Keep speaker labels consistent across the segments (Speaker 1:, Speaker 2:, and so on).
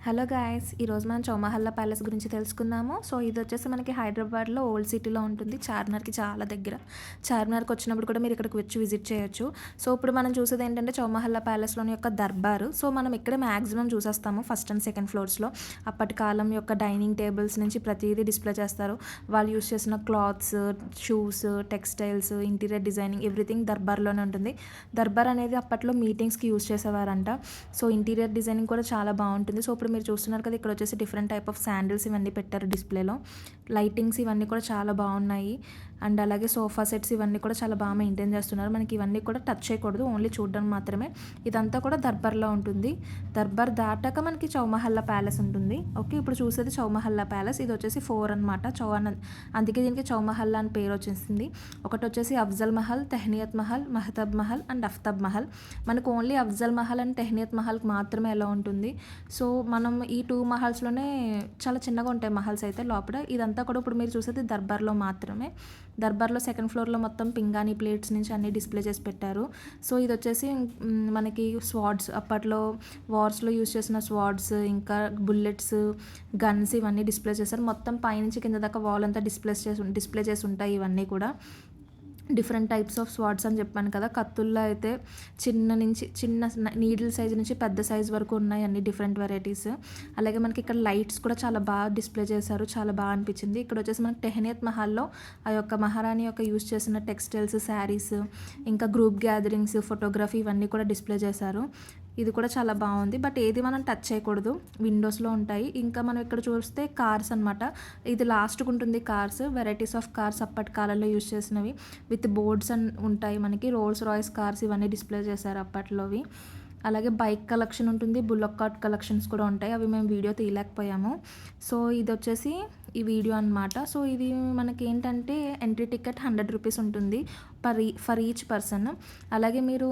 Speaker 1: Hello guys, ఈరోజు మనం Chowmahalla palace గురించి తెలుసుకుందాము. సో ఇది వచ్చేసి మనకి హైదరాబాద్లో ఓల్డ్ సిటీలో ఉంటుంది. చార్మినార్కి చాలా దగ్గర. చార్మినార్కి వచ్చినప్పుడు కూడా మీరు ఇక్కడికి వచ్చి విజిట్ చేయొచ్చు. సో ఇప్పుడు మనం చూసేది ఏంటంటే చౌమహల్లా ప్యాలెస్లోని యొక్క దర్బారు. సో మనం ఇక్కడే మ్యాక్సిమం చూసేస్తాము ఫస్ట్ అండ్ సెకండ్ ఫ్లోర్స్లో. అప్పటి కాలం యొక్క డైనింగ్ టేబుల్స్ నుంచి ప్రతిదీ డిస్ప్లే చేస్తారు. వాళ్ళు యూస్ చేసిన clothes, shoes, textiles, interior designing everything దర్బార్లోనే ఉంటుంది. దర్బార్ అనేది అప్పట్లో మీటింగ్స్కి యూస్ చేసేవారంట. సో ఇంటీరియర్ డిజైనింగ్ కూడా చాలా బాగుంటుంది. సో ఇప్పుడు మీరు చూస్తున్నారు కదా, ఇక్కడ వచ్చేసి డిఫరెంట్ టైప్ ఆఫ్ శాండిల్స్ ఇవన్నీ పెట్టారు డిస్ప్లేలో. లైటింగ్స్ ఇవన్నీ కూడా చాలా బాగున్నాయి. అండ్ అలాగే సోఫా సెట్స్ ఇవన్నీ కూడా చాలా బాగా మెయింటైన్ చేస్తున్నారు. మనకి ఇవన్నీ కూడా టచ్ చేయకూడదు, ఓన్లీ చూడడం మాత్రమే. ఇదంతా కూడా దర్బార్లో ఉంటుంది. దర్బార్ దాటాక మనకి చౌమహల్లా ప్యాలెస్ ఉంటుంది. ఓకే, ఇప్పుడు చూసేది చౌమహల్లా ప్యాలెస్. ఇది వచ్చేసి 4 అనమాట. అందుకే దీనికి చౌమహల్లా అని పేరు వచ్చేసింది. ఒకటి వచ్చేసి అఫ్జల్ మహల్, తెహ్నియత్ మహల్, మహతబ్ మహల్ అండ్ అఫ్తబ్ మహల్. మనకు ఓన్లీ అఫ్జల్ మహల్ అండ్ తెహ్నియత్ మహల్కి మాత్రమే ఎలా ఉంటుంది. సో మనం ఈ 2 మహల్స్లోనే చాలా చిన్నగా ఉంటాయి మహల్స్ అయితే లోపల. ఇదంతా కూడా ఇప్పుడు మీరు చూసేది దర్బార్లో మాత్రమే. దర్బార్లో సెకండ్ ఫ్లోర్లో మొత్తం పింగాణి ప్లేట్స్ నుంచి అన్నీ డిస్ప్లే చేసి పెట్టారు. సో ఇది వచ్చేసి మనకి స్వార్డ్స్, అప్పట్లో వార్స్లో యూస్ చేసిన స్వార్డ్స్, ఇంకా బుల్లెట్స్, గన్స్ ఇవన్నీ డిస్ప్లే చేశారు. మొత్తం పైనుంచి కింద దాకా వాల్ అంతా డిస్ప్లే చేసి ఉంటాయి ఇవన్నీ కూడా. డిఫరెంట్ టైప్స్ ఆఫ్ స్వార్డ్స్ అని చెప్పాను కదా. కత్తుల్లో అయితే చిన్న నీడిల్ సైజ్ నుంచి పెద్ద సైజ్ వరకు ఉన్నాయి, అన్ని డిఫరెంట్ వెరైటీస్. అలాగే మనకి ఇక్కడ లైట్స్ కూడా చాలా బాగా డిస్ప్లే చేశారు, చాలా బాగా అనిపించింది. ఇక్కడ వచ్చేసి మనకి టెహ్నియత్ మహల్లో ఆ యొక్క మహారాణి యొక్క యూస్ చేసిన టెక్స్టైల్స్, శారీస్, ఇంకా గ్రూప్ గ్యాదరింగ్స్, ఫోటోగ్రఫీ ఇవన్నీ కూడా డిస్ప్లే చేశారు. ఇది కూడా చాలా బాగుంది. బట్ ఏది మనం టచ్ చేయకూడదు, విండోస్లో ఉంటాయి. ఇంకా మనం ఇక్కడ చూస్తే కార్స్ అనమాట. ఇది లాస్ట్కి ఉంటుంది కార్స్, వెరైటీస్ ఆఫ్ కార్స్ అప్పటి కాలంలో యూస్ చేసినవి విత్ బోర్డ్స్ అని ఉంటాయి. మనకి రోల్స్ రాయ్స్ కార్స్ ఇవన్నీ డిస్ప్లే చేశారు అప్పట్లోవి. అలాగే బైక్ కలెక్షన్ ఉంటుంది, బుల్లక్ కార్ట్ కలెక్షన్స్ కూడా ఉంటాయి. అవి మేము వీడియో తీయలేకపోయాము. సో ఇది వచ్చేసి ఈ వీడియో అనమాట. సో ఇది మనకి ఏంటంటే ఎంట్రీ టికెట్ 100 రూపీస్ ఉంటుంది ఫర్ ఈచ్ పర్సన్. అలాగే మీరు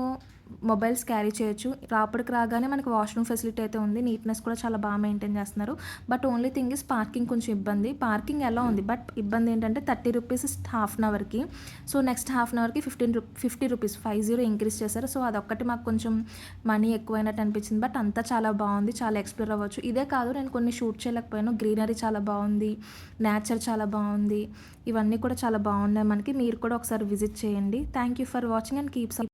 Speaker 1: మొబైల్స్ క్యారీ చేయొచ్చు. రాపడికి రాగానే మనకి వాష్రూమ్ ఫెసిలిటీ అయితే ఉంది. నీట్నెస్ కూడా చాలా బాగా మెయింటైన్ చేస్తున్నారు. But only thing is parking కొంచెం ఇబ్బంది. పార్కింగ్ ఎలా ఉంది, బట్ ఇబ్బంది ఏంటంటే 30 రూపీస్ హాఫ్ అన్ అవర్కి. సో నెక్స్ట్ హాఫ్ అన్ అవర్కి 50 రూపీస్ 50 ఇంక్రీజ్ చేశారు. సో అదొక్కటి మాకు కొంచెం మనీ ఎక్కువైనట్టు అనిపించింది. బట్ అంతా చాలా బాగుంది, చాలా ఎక్స్ప్లోర్ అవ్వచ్చు. ఇదే కాదు, నేను కొన్ని షూట్ చేయలేకపోయాను. గ్రీనరీ చాలా బాగుంది, నేచర్ చాలా బాగుంది, ఇవన్నీ కూడా చాలా బాగున్నాయి మనకి. మీరు కూడా ఒకసారి విజిట్ చేయండి. Thank you for watching and keep